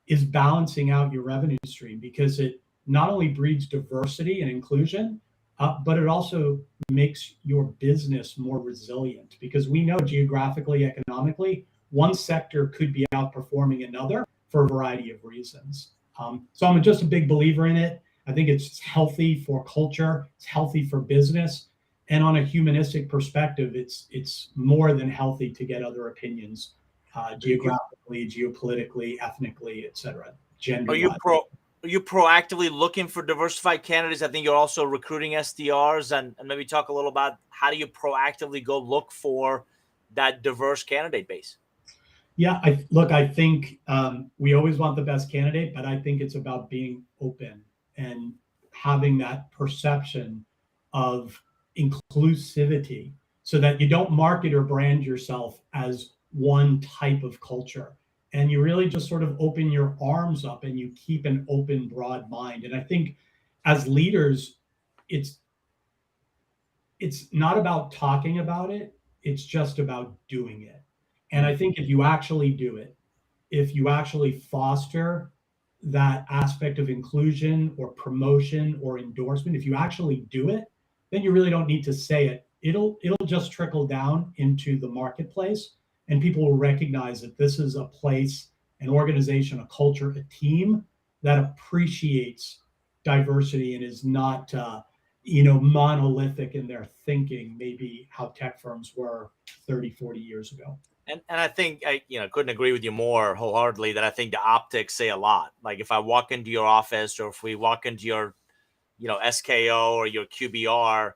B: is balancing out your revenue stream, because it not only breeds diversity and inclusion, but it also makes your business more resilient, because we know geographically, economically, one sector could be outperforming another for a variety of reasons. So I'm just a big believer in it. I think it's healthy for culture, it's healthy for business, and on a humanistic perspective, it's more than healthy to get other opinions, geographically, geopolitically, ethnically, et cetera, gender-wise.
A: Are you proactively looking for diversified candidates? I think you're also recruiting SDRs, and maybe talk a little about how do you proactively go look for that diverse candidate base?
B: Yeah, I think we always want the best candidate, but I think it's about being open and having that perception of inclusivity, so that you don't market or brand yourself as one type of culture. And you really just sort of open your arms up and you keep an open, broad mind. And I think as leaders, it's not about talking about it, it's just about doing it. And I think if you actually do it, if you actually foster that aspect of inclusion or promotion or endorsement, if you actually do it, then you really don't need to say it. It'll just trickle down into the marketplace, and people will recognize that this is a place, an organization, a culture, a team that appreciates diversity and is not monolithic in their thinking, maybe how tech firms were 30, 40 years ago.
A: And I think I couldn't agree with you more wholeheartedly, that I think the optics say a lot. Like if I walk into your office, or if we walk into your SKO or your QBR,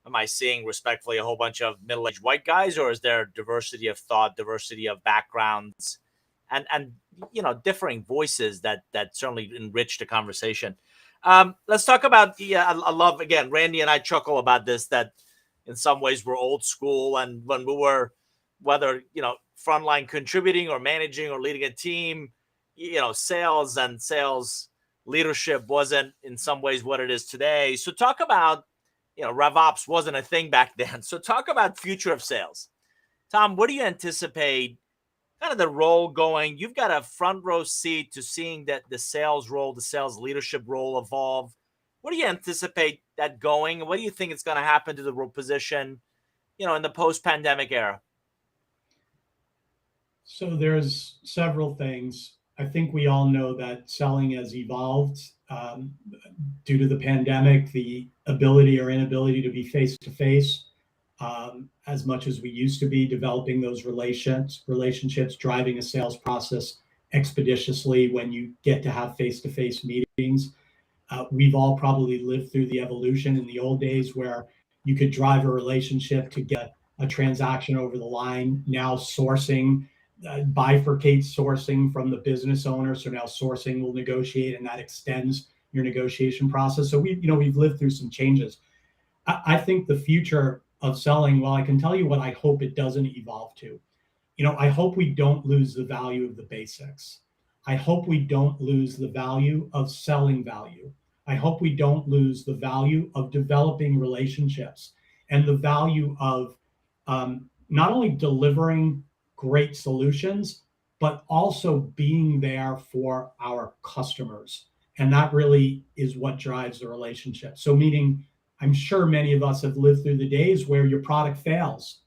A: am I seeing respectfully a whole bunch of middle-aged white guys, or is there diversity of thought, diversity of backgrounds, and differing voices that certainly enrich the conversation? Let's talk about I love, again, Randy and I chuckle about this, that in some ways we're old school, and when we were, whether frontline contributing or managing or leading a team, sales and sales leadership wasn't in some ways what it is today. So talk about, RevOps wasn't a thing back then. So talk about future of sales. Tom, what do you anticipate kind of the role going? You've got a front row seat to seeing that the sales role, the sales leadership role evolve. What do you anticipate that going? What do you think is going to happen to the role position, in the post-pandemic era?
B: So there's several things. I think we all know that selling has evolved due to the pandemic, the ability or inability to be face-to-face as much as we used to be, developing those relationships, driving a sales process expeditiously when you get to have face-to-face meetings. We've all probably lived through the evolution in the old days where you could drive a relationship to get a transaction over the line. Now sourcing bifurcates sourcing from the business owner. So now sourcing will negotiate, and that extends your negotiation process. So we've lived through some changes. I think the future of selling, well, I can tell you what I hope it doesn't evolve to. I hope we don't lose the value of the basics. I hope we don't lose the value of selling value. I hope we don't lose the value of developing relationships and the value of not only delivering great solutions, but also being there for our customers. And that really is what drives the relationship. So meaning, I'm sure many of us have lived through the days where your product fails,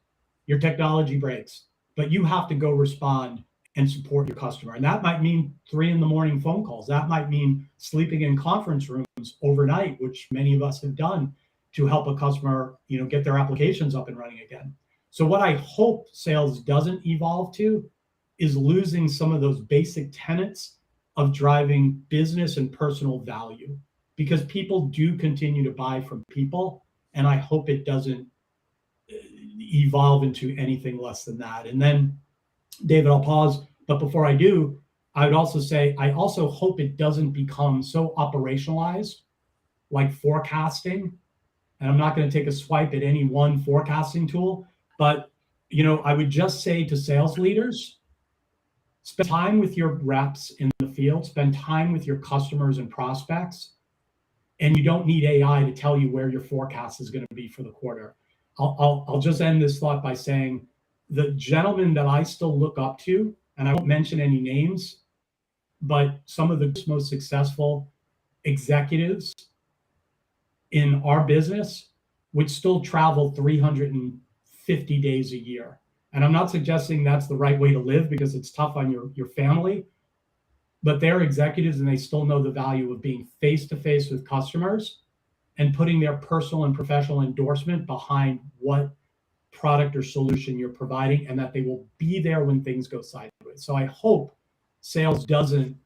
B: your technology breaks, but you have to go respond and support your customer. And that might mean 3 a.m. phone calls. That might mean sleeping in conference rooms overnight, which many of us have done to help a customer, get their applications up and running again. So what I hope sales doesn't evolve to is losing some of those basic tenets of driving business and personal value, because people do continue to buy from people, and I hope it doesn't evolve into anything less than that. And then, David, I'll pause, but before I do, I would also say I also hope it doesn't become so operationalized, like forecasting. And I'm not going to take a swipe at any one forecasting tool, but I would just say to sales leaders, spend time with your reps in the field, spend time with your customers and prospects, and you don't need AI to tell you where your forecast is going to be for the quarter. I'll just end this thought by saying the gentleman that I still look up to, and I won't mention any names, but some of the most successful executives in our business would still travel 350 days a year. And I'm not suggesting that's the right way to live, because it's tough on your family, but they're executives and they still know the value of being face-to-face with customers and putting their personal and professional endorsement behind what product or solution you're providing, and that they will be there when things go sideways. So I hope sales doesn't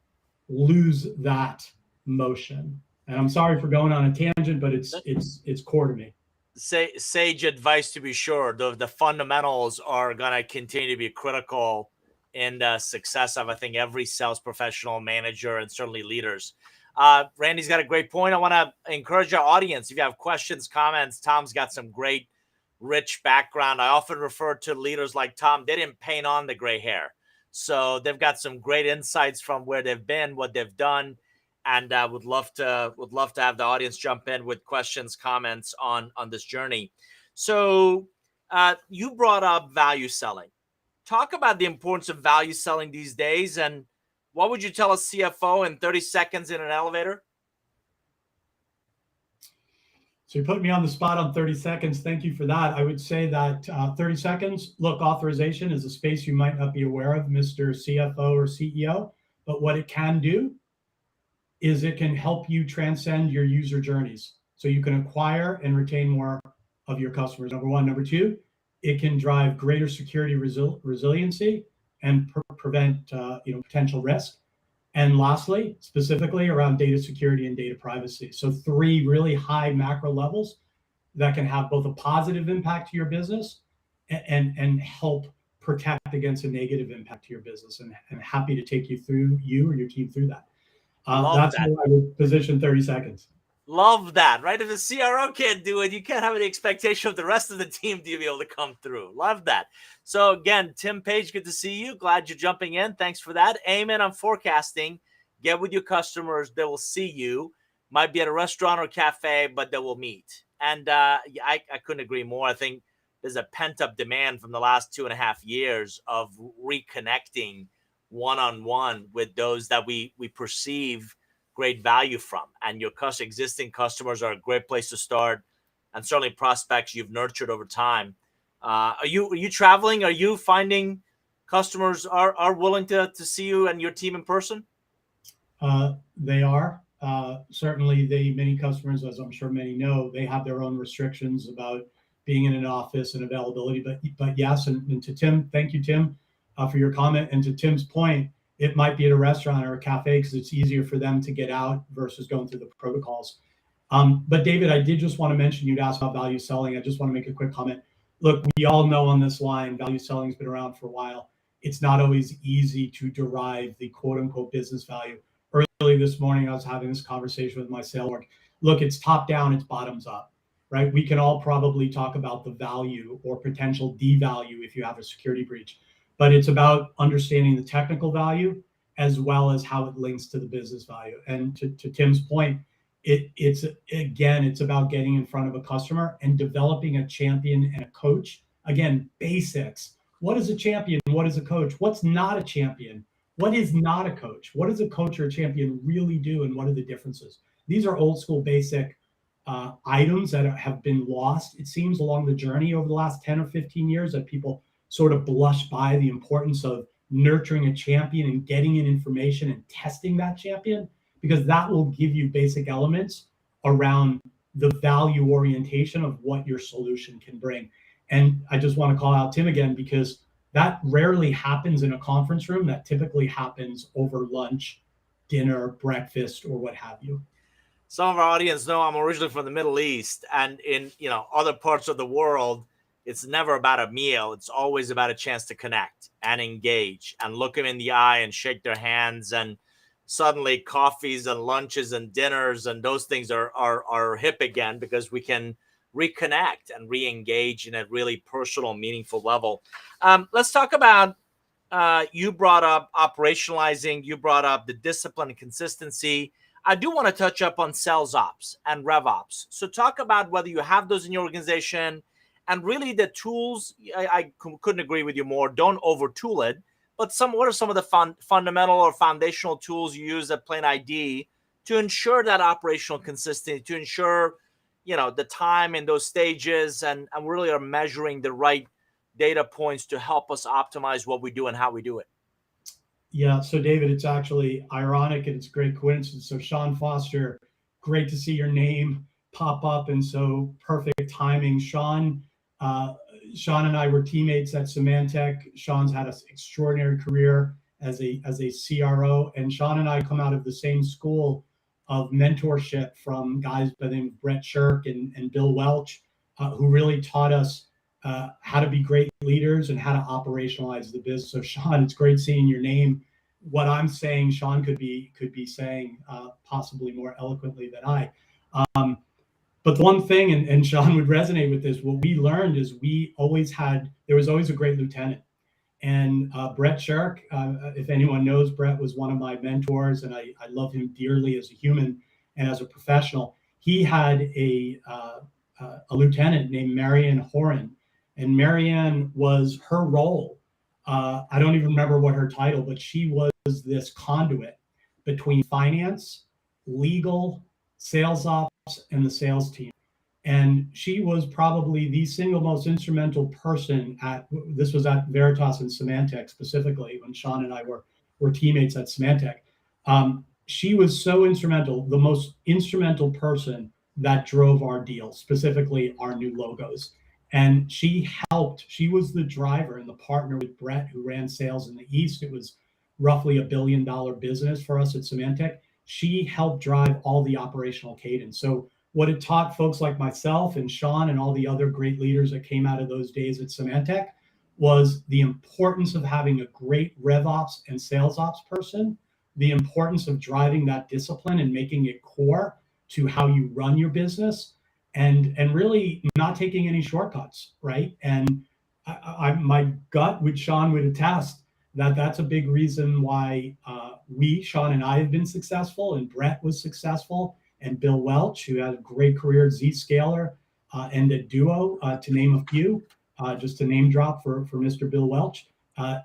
B: lose that motion. And I'm sorry for going on a tangent, but it's core to me.
A: Sage advice, to be sure. The fundamentals are going to continue to be critical in the success of, I think, every sales professional, manager, and certainly leaders. Randy's got a great point. I want to encourage our audience. If you have questions, comments, Tom's got some great, rich background. I often refer to leaders like Tom. They didn't paint on the gray hair. So they've got some great insights from where they've been, what they've done. And would love to have the audience jump in with questions, comments on this journey. So you brought up value selling. Talk about the importance of value selling these days, and what would you tell a CFO in 30 seconds in an elevator?
B: So you put me on the spot on 30 seconds. Thank you for that. I would say that 30 seconds, look, authorization is a space you might not be aware of, Mr. CFO or CEO, but what it can do is it can help you transcend your user journeys. So you can acquire and retain more of your customers, number one. Number two, it can drive greater security resiliency and prevent potential risk. And lastly, specifically around data security and data privacy. So three really high macro levels that can have both a positive impact to your business and help protect against a negative impact to your business. And happy to take you or your team through that. That's how I would position 30 seconds.
A: Love that, right? If the CRO can't do it, you can't have any expectation of the rest of the team to be able to come through. Love that. So again, Tim Page, good to see you. Glad you're jumping in. Thanks for that. Amen on forecasting. Get with your customers. They will see you. Might be at a restaurant or cafe, but they will meet. And I couldn't agree more. I think there's a pent-up demand from the last 2.5 years of reconnecting one-on-one with those that we perceive great value from, and your existing customers are a great place to start, and certainly prospects you've nurtured over time. Are you traveling? Are you finding customers are willing to see you and your team in person?
B: They are. Certainly many customers, as I'm sure many know, they have their own restrictions about being in an office and availability. But yes, and to Tim, thank you, Tim, for your comment. And to Tim's point, it might be at a restaurant or a cafe because it's easier for them to get out versus going through the protocols. But David, I did just want to mention, you'd asked about value selling. I just want to make a quick comment. Look, we all know on this line, value selling has been around for a while. It's not always easy to derive the quote unquote business value. Early this morning, I was having this conversation with my sales org. Look, it's top down, it's bottoms up, right? We can all probably talk about the value or potential devalue if you have a security breach, but it's about understanding the technical value as well as how it links to the business value. And to Tim's point, it's about getting in front of a customer and developing a champion and a coach. Again, basics. What is a champion? What is a coach? What's not a champion? What is not a coach? What does a coach or a champion really do, and what are the differences? These are old school basic items that have been lost, it seems, along the journey over the last 10 or 15 years, that people sort of blush by the importance of nurturing a champion and getting in information and testing that champion, because that will give you basic elements around the value orientation of what your solution can bring. And I just want to call out Tim again, because that rarely happens in a conference room. That typically happens over lunch dinner, breakfast, or what have you.
A: Some of our audience know I'm originally from the Middle East, and in other parts of the world, it's never about a meal. It's always about a chance to connect and engage and look them in the eye and shake their hands. And suddenly coffees and lunches and dinners and those things are hip again, because we can reconnect and re-engage in a really personal, meaningful level. Let's talk about, you brought up operationalizing, you brought up the discipline and consistency. I do want to touch up on sales ops and rev ops. So talk about whether you have those in your organization, and really the tools. I couldn't agree with you more. Don't over tool it, but what are some of the fundamental or foundational tools you use at PlainID to ensure that operational consistency, to ensure the time in those stages, and really are measuring the right data points to help us optimize what we do and how we do it?
B: Yeah, so David, it's actually ironic and it's a great coincidence. So Sean Foster, great to see your name pop up, and so perfect timing. Sean and I were teammates at Symantec. Sean's had an extraordinary career as a CRO, and Sean and I come out of the same school of mentorship from guys by the name of Brett Shirk and Bill Welch, who really taught us how to be great leaders and how to operationalize the business. So Sean, it's great seeing your name. What I'm saying, Sean could be saying possibly more eloquently than I. But the one thing, and Sean would resonate with this, what we learned is there was always a great lieutenant. And Brett Shirk, if anyone knows, Brett was one of my mentors, and I love him dearly as a human and as a professional. He had a lieutenant named Marianne Horan, and Marianne was her role. I don't even remember what her title, but she was this conduit between finance, legal, sales ops, and the sales team. And she was probably the single most instrumental person this was at Veritas and Symantec specifically, when Sean and I were teammates at Symantec. She was so instrumental, the most instrumental person that drove our deals, specifically our new logos. And she was the driver and the partner with Brett, who ran sales in the East. It was roughly $1 billion business for us at Symantec. She helped drive all the operational cadence. So what it taught folks like myself and Sean and all the other great leaders that came out of those days at Symantec was the importance of having a great rev ops and sales ops person, the importance of driving that discipline and making it core to how you run your business, and really not taking any shortcuts, right? And my gut, which Sean would attest, that's a big reason why Sean and I have been successful, and Brett was successful, and Bill Welch, who had a great career at Zscaler and at Duo, to name a few, just to name drop for Mr. Bill Welch.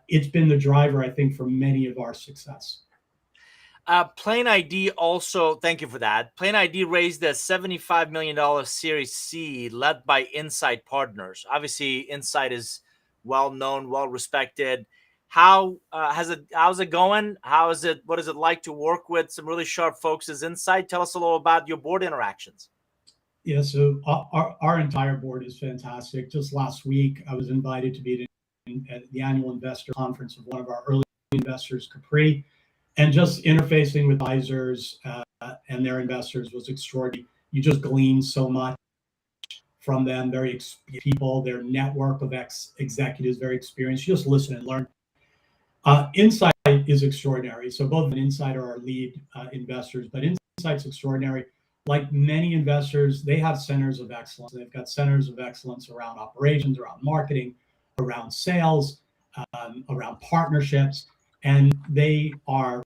B: It's been the driver, I think, for many of our success.
A: PlainID also, thank you for that. PlainID raised a $75 million Series C led by Insight Partners. Obviously, Insight is well known, well respected. How's it going? What is it like to work with some really sharp folks as Insight? Tell us a little about your board interactions.
B: Yeah, so our entire board is fantastic. Just last week, I was invited to be at the annual investor conference of one of our early investors, Capri. And just interfacing with advisors and their investors was extraordinary. You just glean so much from them, people, their network of executives, very experienced. You just listen and learn. Insight is extraordinary. So both Insight are our lead investors, but Insight's extraordinary. Like many investors, they have centers of excellence. They've got centers of excellence around operations, around marketing, around sales, around partnerships. And they are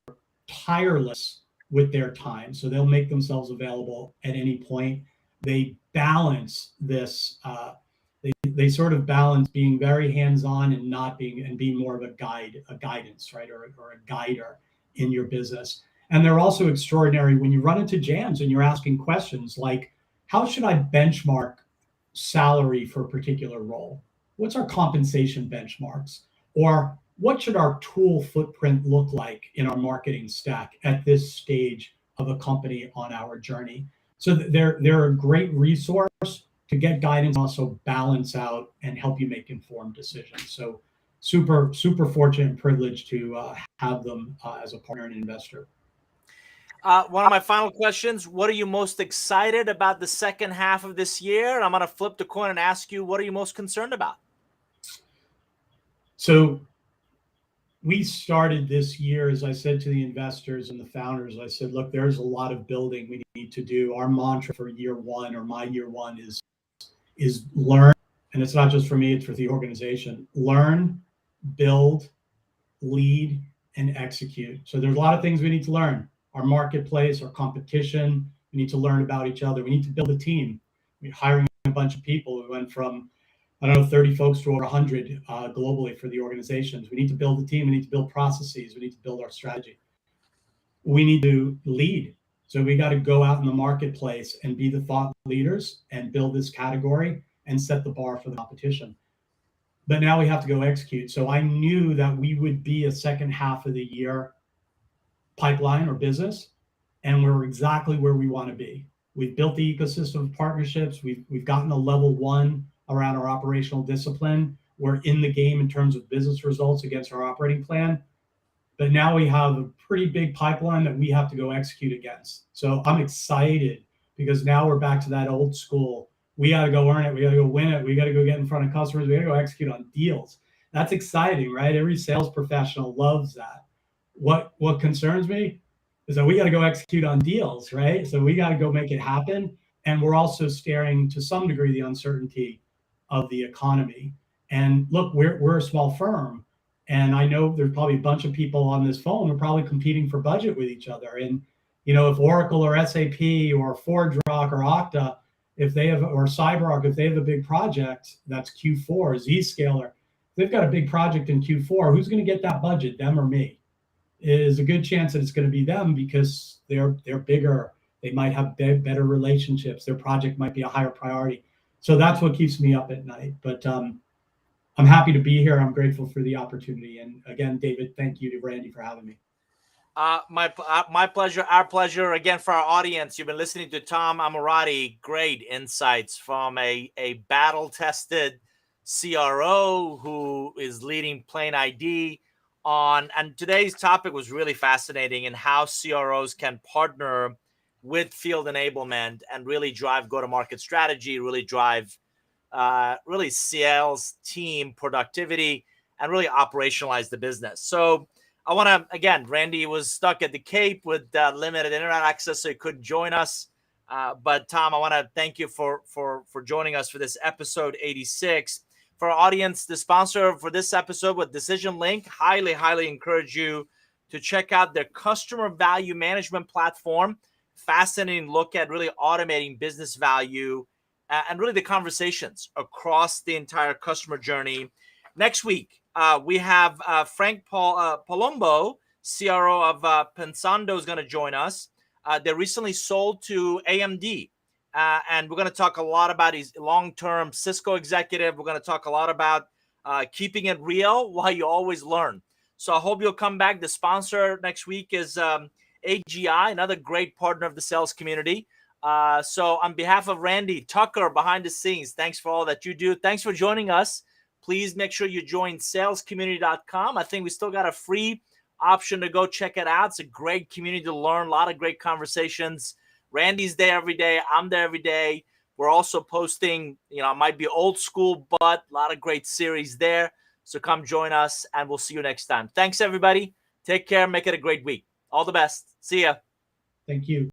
B: tireless with their time. So they'll make themselves available at any point. They balance this. They sort of balance being very hands-on and being more of a guidance, right, or a guider in your business. And they're also extraordinary when you run into jams and you're asking questions like, how should I benchmark salary for a particular role? What's our compensation benchmarks? Or what should our tool footprint look like in our marketing stack at this stage of a company on our journey? So they're a great resource to get guidance, also balance out and help you make informed decisions. So super fortunate and privileged to have them as a partner and investor.
A: One of my final questions, what are you most excited about the second half of this year? And I'm going to flip the coin and ask you, what are you most concerned about?
B: So we started this year, as I said to the investors and the founders, I said, look, there's a lot of building we need to do. Our mantra for year one, or my year one, is learn. And it's not just for me, it's for the organization. Learn, build, lead, and execute. So there's a lot of things we need to learn. Our marketplace, our competition, we need to learn about each other. We need to build a team. We're hiring a bunch of people. We went from, 30 folks to over 100 globally for the organizations. We need to build a team. We need to build processes. We need to build our strategy. We need to lead. So we got to go out in the marketplace and be the thought leaders and build this category and set the bar for the competition. But now we have to go execute. So I knew that we would be a second half of the year pipeline or business, and we're exactly where we want to be. We've built the ecosystem of partnerships. We've gotten a level one around our operational discipline. We're in the game in terms of business results against our operating plan. But now we have a pretty big pipeline that we have to go execute against. So I'm excited because now we're back to that old school. We got to go earn it. We got to go win it. We got to go get in front of customers. We got to go execute on deals. That's exciting, right? Every sales professional loves that. What concerns me is that we got to go execute on deals, right? So we got to go make it happen. And we're also staring to some degree the uncertainty of the economy. And look, we're a small firm. And I know there's probably a bunch of people on this phone who are probably competing for budget with each other. And, if Oracle or SAP or ForgeRock or Okta, if they have, or CyberArk, if they have a big project, that's Q4, Zscaler, they've got a big project in Q4, who's going to get that budget, them or me? Is a good chance that it's going to be them because they're bigger. They might have better relationships. Their project might be a higher priority. So that's what keeps me up at night. But I'm happy to be here. I'm grateful for the opportunity. And again, David, thank you to Randy for having me.
A: My pleasure. Our pleasure. Again, for our audience, you've been listening to Tom Ammirati. Great insights from a battle-tested CRO who is leading PlainID on. And today's topic was really fascinating in how CROs can partner with field enablement and really drive go-to-market strategy, really drive really sales team productivity, and really operationalize the business. So I want to, again, Randy was stuck at the Cape with limited internet access, so he couldn't join us. But Tom, I want to thank you for joining us for this episode 86. For our audience, the sponsor for this episode with Decision Link, highly encourage you to check out their customer value management platform. Fascinating look at really automating business value and really the conversations across the entire customer journey. Next week, we have Frank Palumbo, CRO of Pensando, is going to join us. They recently sold to AMD. And we're going to talk a lot about his long-term Cisco executive. We're going to talk a lot about keeping it real while you always learn. So I hope you'll come back. The sponsor next week is AGI, another great partner of the sales community. So on behalf of Randy, Tucker behind the scenes, thanks for all that you do. Thanks for joining us. Please make sure you join salescommunity.com. I think we still got a free option to go check it out. It's a great community to learn, a lot of great conversations. Randy's there every day. I'm there every day. We're also posting, it might be old school, but a lot of great series there. So come join us and we'll see you next time. Thanks, everybody. Take care. Make it a great week. All the best. See ya.
B: Thank you.